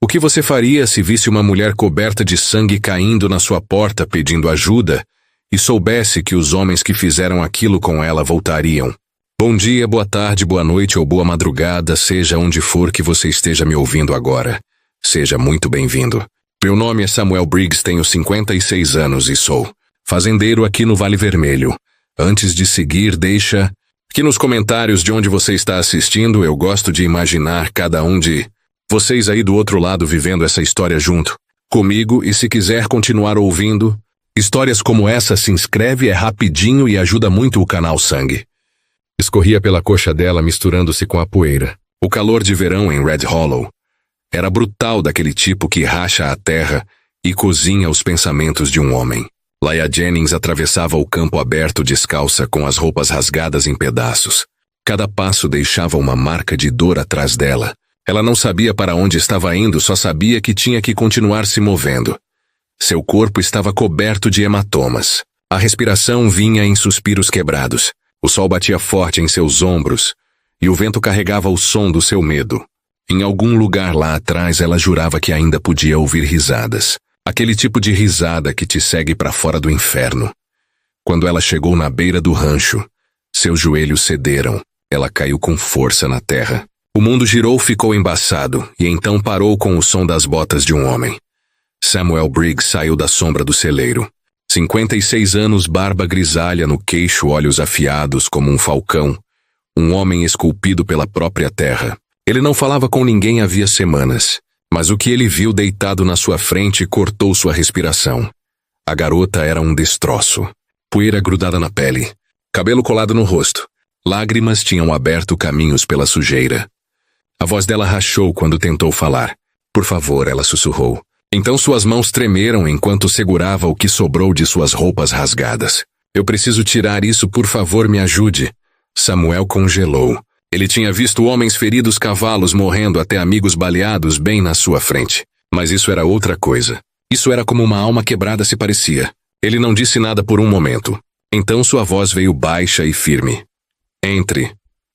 O que você faria se visse uma mulher coberta de sangue caindo na sua porta pedindo ajuda e soubesse que os homens que fizeram aquilo com ela voltariam? Bom dia, boa tarde, boa noite ou boa madrugada, seja onde for que você esteja me ouvindo agora. Seja muito bem-vindo. Meu nome é Samuel Briggs, tenho 56 anos e sou fazendeiro aqui no Vale Vermelho. Antes de seguir, deixa que nos comentários de onde você está assistindo, eu gosto de imaginar cada um de vocês aí do outro lado vivendo essa história junto comigo, e se quiser continuar ouvindo histórias como essa, se inscreve, é rapidinho e ajuda muito o canal. Sangue escorria pela coxa dela, misturando-se com a poeira. O calor de verão em Red Hollow era brutal, daquele tipo que racha a terra e cozinha os pensamentos de um homem. Laia Jennings atravessava o campo aberto descalça, com as roupas rasgadas em pedaços. Cada passo deixava uma marca de dor atrás dela. Ela não sabia para onde estava indo, só sabia que tinha que continuar se movendo. Seu corpo estava coberto de hematomas. A respiração vinha em suspiros quebrados. O sol batia forte em seus ombros e o vento carregava o som do seu medo. Em algum lugar lá atrás ela jurava que ainda podia ouvir risadas. Aquele tipo de risada que te segue para fora do inferno. Quando ela chegou na beira do rancho, seus joelhos cederam. Ela caiu com força na terra. O mundo girou, ficou embaçado, e então parou com o som das botas de um homem. Samuel Briggs saiu da sombra do celeiro. 56 anos, barba grisalha no queixo, olhos afiados como um falcão. Um homem esculpido pela própria terra. Ele não falava com ninguém havia semanas, mas o que ele viu deitado na sua frente cortou sua respiração. A garota era um destroço. Poeira grudada na pele, cabelo colado no rosto. Lágrimas tinham aberto caminhos pela sujeira. A voz dela rachou quando tentou falar. Por favor, ela sussurrou. Então suas mãos tremeram enquanto segurava o que sobrou de suas roupas rasgadas. Eu preciso tirar isso, por favor, me ajude. Samuel congelou. Ele tinha visto homens feridos, cavalos morrendo, até amigos baleados bem na sua frente. Mas isso era outra coisa. Isso era como uma alma quebrada se parecia. Ele não disse nada por um momento. Então sua voz veio baixa e firme. Entre.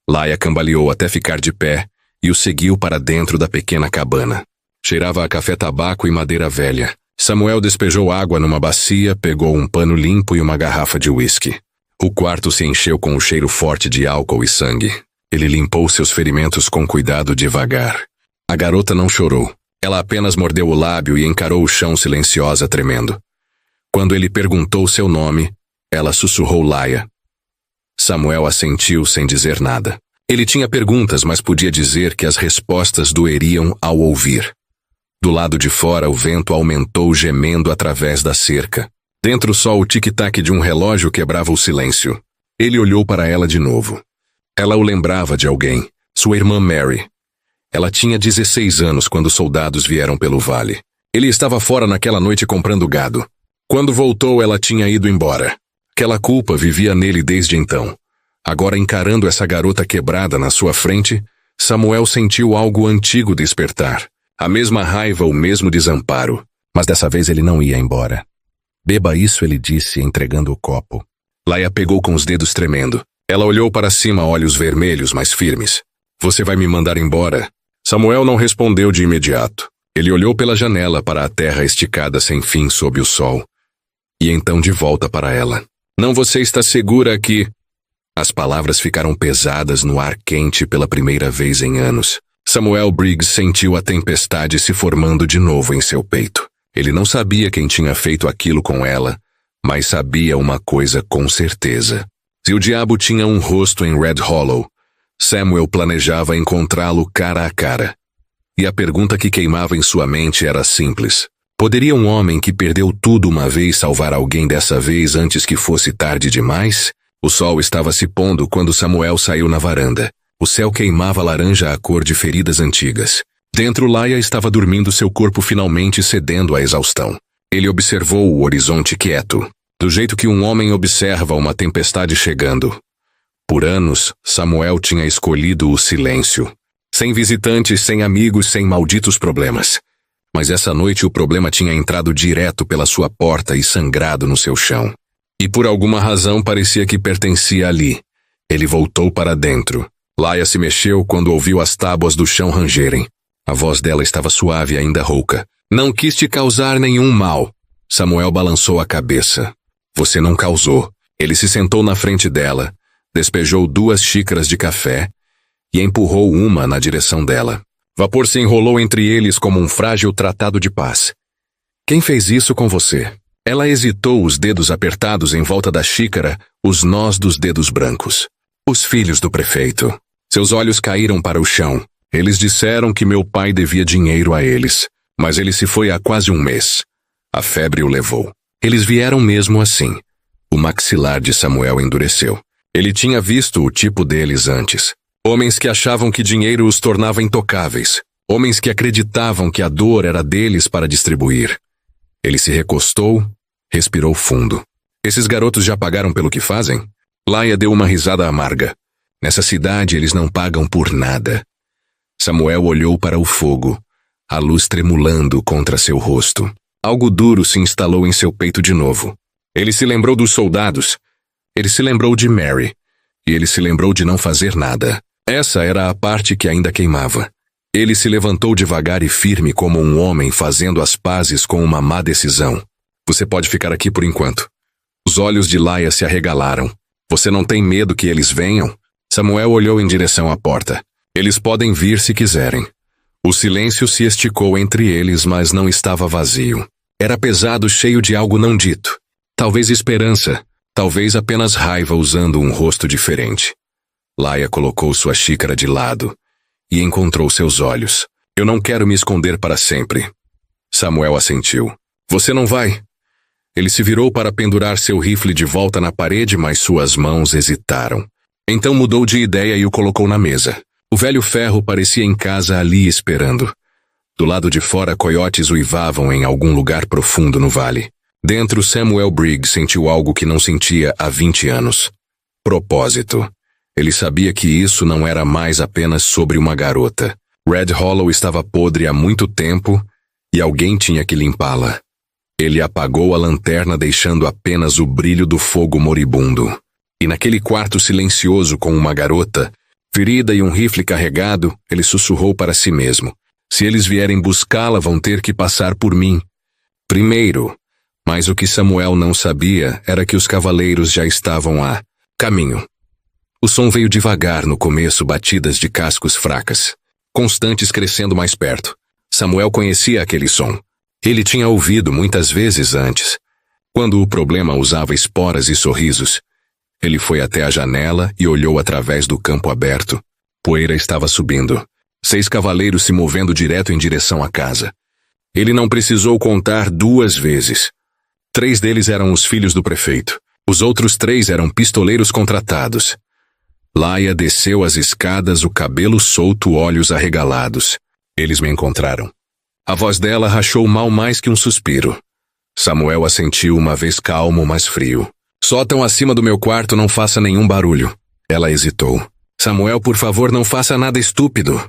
Laia cambaleou até ficar de pé e o seguiu para dentro da pequena cabana. Cheirava a café, tabaco e madeira velha. Samuel despejou água numa bacia, pegou um pano limpo e uma garrafa de uísque. O quarto se encheu com o cheiro forte de álcool e sangue. Ele limpou seus ferimentos com cuidado, devagar. A garota não chorou. Ela apenas mordeu o lábio e encarou o chão silenciosa, tremendo. Quando ele perguntou seu nome, ela sussurrou Laia. Samuel assentiu sem dizer nada. Ele tinha perguntas, mas podia dizer que as respostas doeriam ao ouvir. Do lado de fora, o vento aumentou, gemendo através da cerca. Dentro, só o tic-tac de um relógio quebrava o silêncio. Ele olhou para ela de novo. Ela o lembrava de alguém, sua irmã Mary. Ela tinha 16 anos quando os soldados vieram pelo vale. Ele estava fora naquela noite comprando gado. Quando voltou, ela tinha ido embora. Aquela culpa vivia nele desde então. Agora, encarando essa garota quebrada na sua frente, Samuel sentiu algo antigo despertar. A mesma raiva, o mesmo desamparo. Mas dessa vez ele não ia embora. Beba isso, ele disse, entregando o copo. Laia pegou com os dedos tremendo. Ela olhou para cima, olhos vermelhos, mas firmes. Você vai me mandar embora? Samuel não respondeu de imediato. Ele olhou pela janela para a terra esticada sem fim sob o sol. E então de volta para ela. Não, você está segura aqui? As palavras ficaram pesadas no ar quente pela primeira vez em anos. Samuel Briggs sentiu a tempestade se formando de novo em seu peito. Ele não sabia quem tinha feito aquilo com ela, mas sabia uma coisa com certeza. Se o diabo tinha um rosto em Red Hollow, Samuel planejava encontrá-lo cara a cara. E a pergunta que queimava em sua mente era simples. Poderia um homem que perdeu tudo uma vez salvar alguém dessa vez antes que fosse tarde demais? O sol estava se pondo quando Samuel saiu na varanda. O céu queimava laranja, a cor de feridas antigas. Dentro, Laia estava dormindo, seu corpo finalmente cedendo à exaustão. Ele observou o horizonte quieto, do jeito que um homem observa uma tempestade chegando. Por anos, Samuel tinha escolhido o silêncio. Sem visitantes, sem amigos, sem malditos problemas. Mas essa noite o problema tinha entrado direto pela sua porta e sangrado no seu chão. E por alguma razão parecia que pertencia ali. Ele voltou para dentro. Laia se mexeu quando ouviu as tábuas do chão rangerem. A voz dela estava suave e ainda rouca. Não quis te causar nenhum mal. Samuel balançou a cabeça. Você não causou. Ele se sentou na frente dela, despejou 2 xícaras de café e empurrou uma na direção dela. Vapor se enrolou entre eles como um frágil tratado de paz. Quem fez isso com você? Ela hesitou, os dedos apertados em volta da xícara, os nós dos dedos brancos. Os filhos do prefeito. Seus olhos caíram para o chão. Eles disseram que meu pai devia dinheiro a eles, mas ele se foi há quase 1 mês. A febre o levou. Eles vieram mesmo assim. O maxilar de Samuel endureceu. Ele tinha visto o tipo deles antes. Homens que achavam que dinheiro os tornava intocáveis. Homens que acreditavam que a dor era deles para distribuir. Ele se recostou, respirou fundo. Esses garotos já pagaram pelo que fazem? Laia deu uma risada amarga. Nessa cidade eles não pagam por nada. Samuel olhou para o fogo, a luz tremulando contra seu rosto. Algo duro se instalou em seu peito de novo. Ele se lembrou dos soldados. Ele se lembrou de Mary. E ele se lembrou de não fazer nada. Essa era a parte que ainda queimava. Ele se levantou devagar e firme como um homem fazendo as pazes com uma má decisão. Você pode ficar aqui por enquanto. Os olhos de Laia se arregalaram. Você não tem medo que eles venham? Samuel olhou em direção à porta. Eles podem vir se quiserem. O silêncio se esticou entre eles, mas não estava vazio. Era pesado, cheio de algo não dito. Talvez esperança, talvez apenas raiva usando um rosto diferente. Laia colocou sua xícara de lado e encontrou seus olhos. Eu não quero me esconder para sempre. Samuel assentiu. Você não vai? Ele se virou para pendurar seu rifle de volta na parede, mas suas mãos hesitaram. Então mudou de ideia e o colocou na mesa. O velho ferro parecia em casa ali esperando. Do lado de fora, coiotes uivavam em algum lugar profundo no vale. Dentro, Samuel Briggs sentiu algo que não sentia há 20 anos. Propósito. Ele sabia que isso não era mais apenas sobre uma garota. Red Hollow estava podre há muito tempo e alguém tinha que limpá-la. Ele apagou a lanterna deixando apenas o brilho do fogo moribundo. E naquele quarto silencioso com uma garota, ferida e um rifle carregado, ele sussurrou para si mesmo. Se eles vierem buscá-la, vão ter que passar por mim. Primeiro. Mas o que Samuel não sabia era que os cavaleiros já estavam a caminho. O som veio devagar no começo, batidas de cascos fracas, constantes crescendo mais perto. Samuel conhecia aquele som. Ele tinha ouvido muitas vezes antes. Quando o problema usava esporas e sorrisos, ele foi até a janela e olhou através do campo aberto. Poeira estava subindo. 6 cavaleiros se movendo direto em direção à casa. Ele não precisou contar 2 vezes. 3 deles eram os filhos do prefeito. Os outros 3 eram pistoleiros contratados. Laia desceu as escadas, o cabelo solto, olhos arregalados. Eles me encontraram. A voz dela rachou mal mais que um suspiro. Samuel assentiu uma vez calmo, mas frio. Sótão acima do meu quarto, não faça nenhum barulho. Ela hesitou. Samuel, por favor, não faça nada estúpido.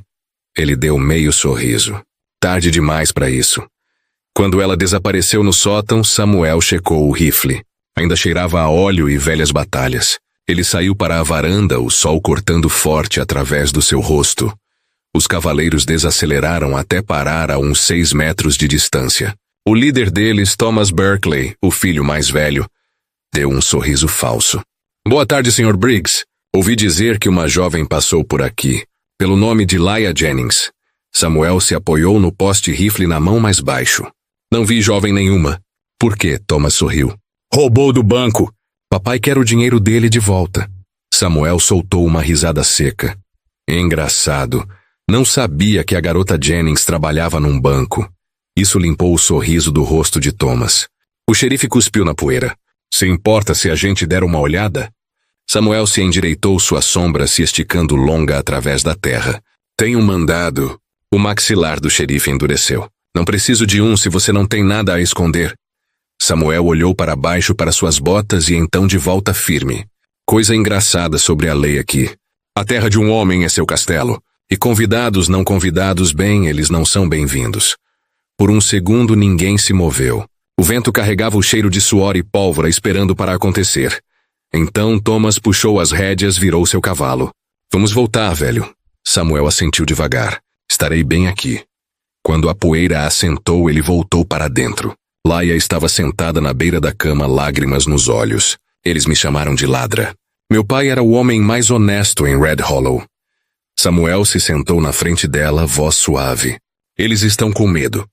Ele deu meio sorriso. Tarde demais para isso. Quando ela desapareceu no sótão, Samuel checou o rifle. Ainda cheirava a óleo e velhas batalhas. Ele saiu para a varanda, o sol cortando forte através do seu rosto. Os cavaleiros desaceleraram até parar a uns 6 metros de distância. O líder deles, Thomas Berkeley, o filho mais velho, deu um sorriso falso. Boa tarde, Sr. Briggs. Ouvi dizer que uma jovem passou por aqui, pelo nome de Laia Jennings. Samuel se apoiou no poste rifle na mão mais baixo. Não vi jovem nenhuma. Por quê? Thomas sorriu. Roubou do banco. Papai quer o dinheiro dele de volta. Samuel soltou uma risada seca. Engraçado. Não sabia que a garota Jennings trabalhava num banco. Isso limpou o sorriso do rosto de Thomas. O xerife cuspiu na poeira. Se importa se a gente der uma olhada? Samuel se endireitou, sua sombra se esticando longa através da terra. Tenho um mandado. O maxilar do xerife endureceu. Não preciso de um se você não tem nada a esconder. Samuel olhou para baixo para suas botas e então de volta firme. Coisa engraçada sobre a lei aqui. A terra de um homem é seu castelo. E convidados não convidados, bem, eles não são bem-vindos. Por um segundo ninguém se moveu. O vento carregava o cheiro de suor e pólvora esperando para acontecer. Então Thomas puxou as rédeas, virou seu cavalo. Vamos voltar, velho. Samuel assentiu devagar. Estarei bem aqui. Quando a poeira assentou, ele voltou para dentro. Laia estava sentada na beira da cama, lágrimas nos olhos. Eles me chamaram de ladra. Meu pai era o homem mais honesto em Red Hollow. Samuel se sentou na frente dela, voz suave. Eles estão com medo.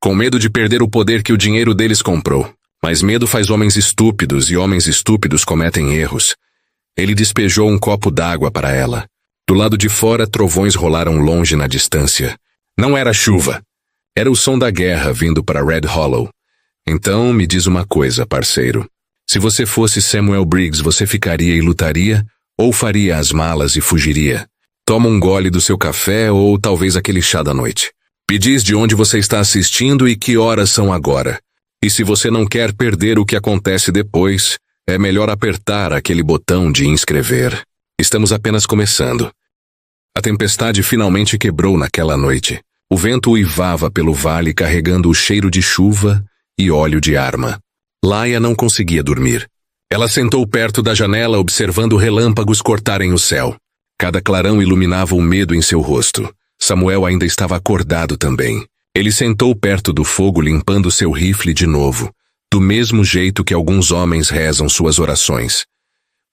Com medo de perder o poder que o dinheiro deles comprou. Mas medo faz homens estúpidos e homens estúpidos cometem erros. Ele despejou um copo d'água para ela. Do lado de fora, trovões rolaram longe na distância. Não era chuva. Era o som da guerra vindo para Red Hollow. Então, me diz uma coisa, parceiro. Se você fosse Samuel Briggs, você ficaria e lutaria? Ou faria as malas e fugiria? Toma um gole do seu café ou talvez aquele chá da noite. Me diz de onde você está assistindo e que horas são agora. E se você não quer perder o que acontece depois, é melhor apertar aquele botão de inscrever. Estamos apenas começando. A tempestade finalmente quebrou naquela noite. O vento uivava pelo vale carregando o cheiro de chuva e óleo de arma. Laia não conseguia dormir. Ela sentou perto da janela observando relâmpagos cortarem o céu. Cada clarão iluminava o medo em seu rosto. Samuel ainda estava acordado também. Ele sentou perto do fogo limpando seu rifle de novo, do mesmo jeito que alguns homens rezam suas orações.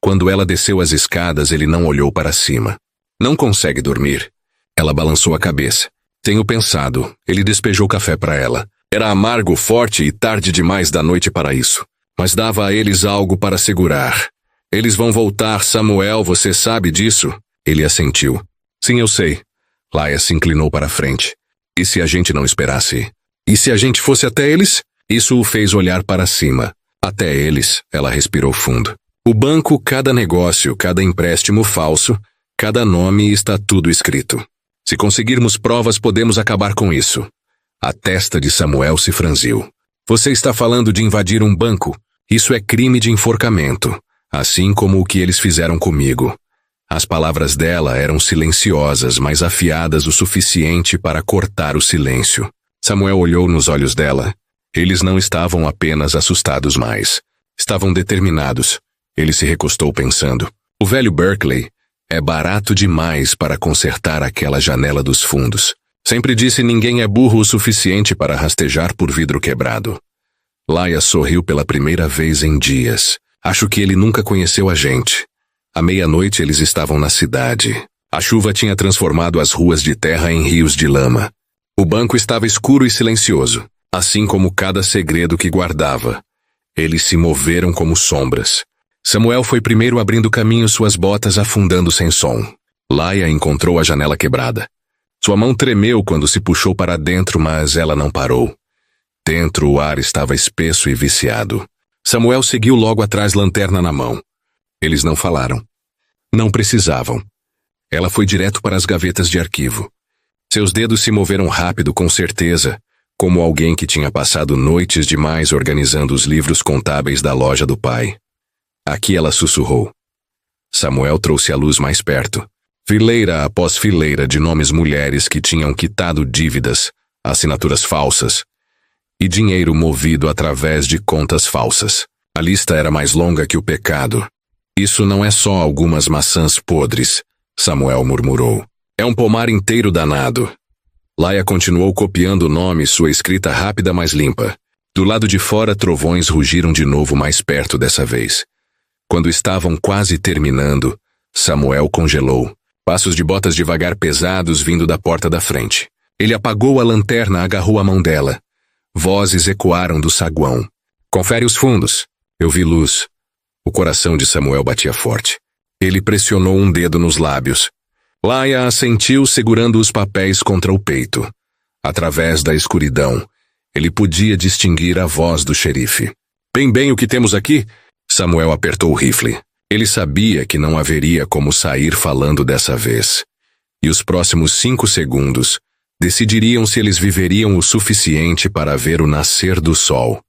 Quando ela desceu as escadas, ele não olhou para cima. Não consegue dormir. Ela balançou a cabeça. Tenho pensado. Ele despejou café para ela. Era amargo, forte e tarde demais da noite para isso. Mas dava a eles algo para segurar. Eles vão voltar, Samuel, você sabe disso? Ele assentiu. Sim, eu sei. Laia se inclinou para a frente. E se a gente não esperasse? E se a gente fosse até eles? Isso o fez olhar para cima. Até eles, ela respirou fundo. O banco, cada negócio, cada empréstimo falso, cada nome está tudo escrito. Se conseguirmos provas, podemos acabar com isso. A testa de Samuel se franziu. Você está falando de invadir um banco? Isso é crime de enforcamento, assim como o que eles fizeram comigo. As palavras dela eram silenciosas, mas afiadas o suficiente para cortar o silêncio. Samuel olhou nos olhos dela. Eles não estavam apenas assustados mais. Estavam determinados. Ele se recostou pensando. O velho Berkeley é barato demais para consertar aquela janela dos fundos. Sempre disse ninguém é burro o suficiente para rastejar por vidro quebrado. Laia sorriu pela primeira vez em dias. Acho que ele nunca conheceu a gente. À meia-noite eles estavam na cidade. A chuva tinha transformado as ruas de terra em rios de lama. O banco estava escuro e silencioso, assim como cada segredo que guardava. Eles se moveram como sombras. Samuel foi primeiro abrindo caminho, suas botas afundando sem som. Laia encontrou a janela quebrada. Sua mão tremeu quando se puxou para dentro, mas ela não parou. Dentro o ar estava espesso e viciado. Samuel seguiu logo atrás, lanterna na mão. Eles não falaram. Não precisavam. Ela foi direto para as gavetas de arquivo. Seus dedos se moveram rápido, com certeza, como alguém que tinha passado noites demais organizando os livros contábeis da loja do pai. Aqui ela sussurrou. Samuel trouxe a luz mais perto. Fileira após fileira de nomes mulheres que tinham quitado dívidas, assinaturas falsas e dinheiro movido através de contas falsas. A lista era mais longa que o pecado. Isso não é só algumas maçãs podres, Samuel murmurou. É um pomar inteiro danado. Laia continuou copiando o nome, sua escrita rápida, mas limpa. Do lado de fora, trovões rugiram de novo, mais perto dessa vez. Quando estavam quase terminando, Samuel congelou. Passos de botas devagar pesados vindo da porta da frente. Ele apagou a lanterna, agarrou a mão dela. Vozes ecoaram do saguão. Confere os fundos. Eu vi luz. O coração de Samuel batia forte. Ele pressionou um dedo nos lábios. Laia assentiu, segurando os papéis contra o peito. Através da escuridão, ele podia distinguir a voz do xerife. Bem o que temos aqui? Samuel apertou o rifle. Ele sabia que não haveria como sair falando dessa vez. E os próximos 5 segundos decidiriam se eles viveriam o suficiente para ver o nascer do sol.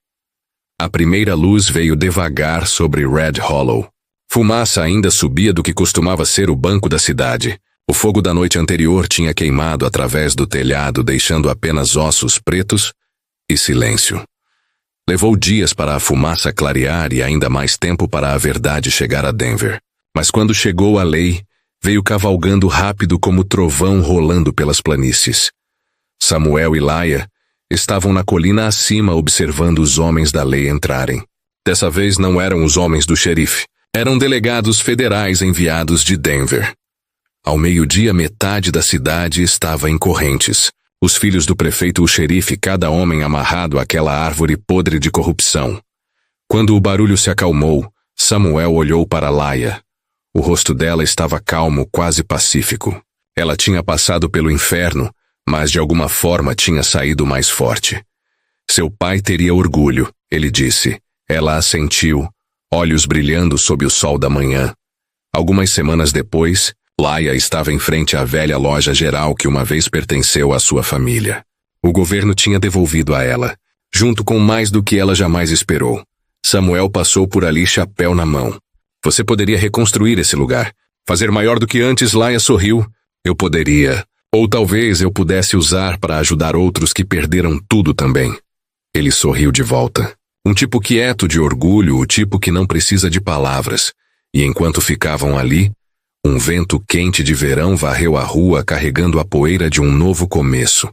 A primeira luz veio devagar sobre Red Hollow. Fumaça ainda subia do que costumava ser o banco da cidade. O fogo da noite anterior tinha queimado através do telhado, deixando apenas ossos pretos e silêncio. Levou dias para a fumaça clarear e ainda mais tempo para a verdade chegar a Denver. Mas quando chegou a lei, veio cavalgando rápido como trovão rolando pelas planícies. Samuel e Laia estavam na colina acima observando os homens da lei entrarem. Dessa vez não eram os homens do xerife, eram delegados federais enviados de Denver. Ao meio-dia, metade da cidade estava em correntes. Os filhos do prefeito e o xerife, cada homem amarrado àquela árvore podre de corrupção. Quando o barulho se acalmou, Samuel olhou para Laia. O rosto dela estava calmo, quase pacífico. Ela tinha passado pelo inferno, mas de alguma forma tinha saído mais forte. Seu pai teria orgulho, ele disse. Ela assentiu, olhos brilhando sob o sol da manhã. Algumas semanas depois, Laia estava em frente à velha loja geral que uma vez pertenceu à sua família. O governo tinha devolvido a ela, junto com mais do que ela jamais esperou. Samuel passou por ali chapéu na mão. Você poderia reconstruir esse lugar. Fazer maior do que antes, Laia sorriu. Eu poderia. Ou talvez eu pudesse usar para ajudar outros que perderam tudo também. Ele sorriu de volta. Um tipo quieto de orgulho, o tipo que não precisa de palavras. E enquanto ficavam ali, um vento quente de verão varreu a rua carregando a poeira de um novo começo.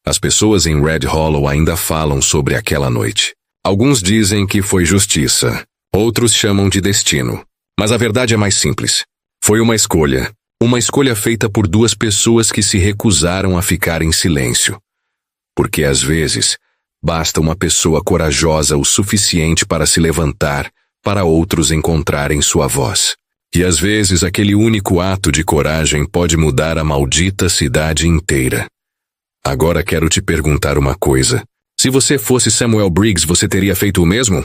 As pessoas em Red Hollow ainda falam sobre aquela noite. Alguns dizem que foi justiça. Outros chamam de destino. Mas a verdade é mais simples. Foi uma escolha. Uma escolha feita por duas pessoas que se recusaram a ficar em silêncio. Porque às vezes, basta uma pessoa corajosa o suficiente para se levantar, para outros encontrarem sua voz. E às vezes aquele único ato de coragem pode mudar a maldita cidade inteira. Agora quero te perguntar uma coisa. Se você fosse Samuel Briggs, você teria feito o mesmo?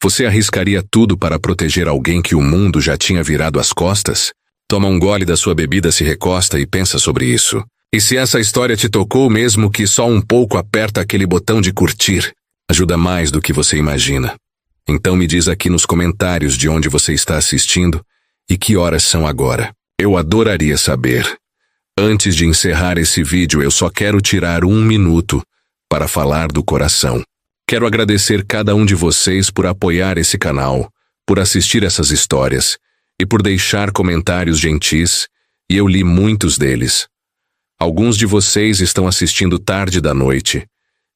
Você arriscaria tudo para proteger alguém que o mundo já tinha virado as costas? Toma um gole da sua bebida, se recosta e pensa sobre isso. E se essa história te tocou, mesmo que só um pouco, aperta aquele botão de curtir. Ajuda mais do que você imagina. Então me diz aqui nos comentários de onde você está assistindo e que horas são agora. Eu adoraria saber. Antes de encerrar esse vídeo, eu só quero tirar 1 minuto para falar do coração. Quero agradecer cada um de vocês por apoiar esse canal, por assistir essas histórias e por deixar comentários gentis, e eu li muitos deles. Alguns de vocês estão assistindo tarde da noite,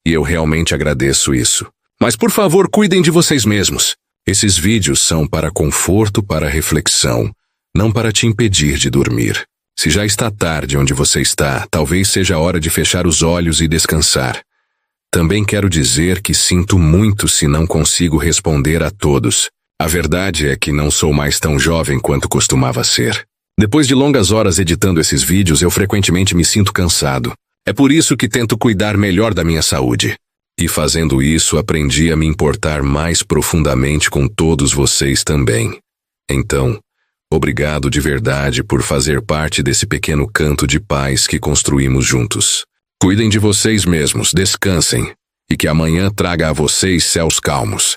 e eu realmente agradeço isso. Mas por favor, cuidem de vocês mesmos. Esses vídeos são para conforto, para reflexão, não para te impedir de dormir. Se já está tarde onde você está, talvez seja a hora de fechar os olhos e descansar. Também quero dizer que sinto muito se não consigo responder a todos. A verdade é que não sou mais tão jovem quanto costumava ser. Depois de longas horas editando esses vídeos, eu frequentemente me sinto cansado. É por isso que tento cuidar melhor da minha saúde. E fazendo isso, aprendi a me importar mais profundamente com todos vocês também. Então, obrigado de verdade por fazer parte desse pequeno canto de paz que construímos juntos. Cuidem de vocês mesmos, descansem, e que amanhã traga a vocês céus calmos.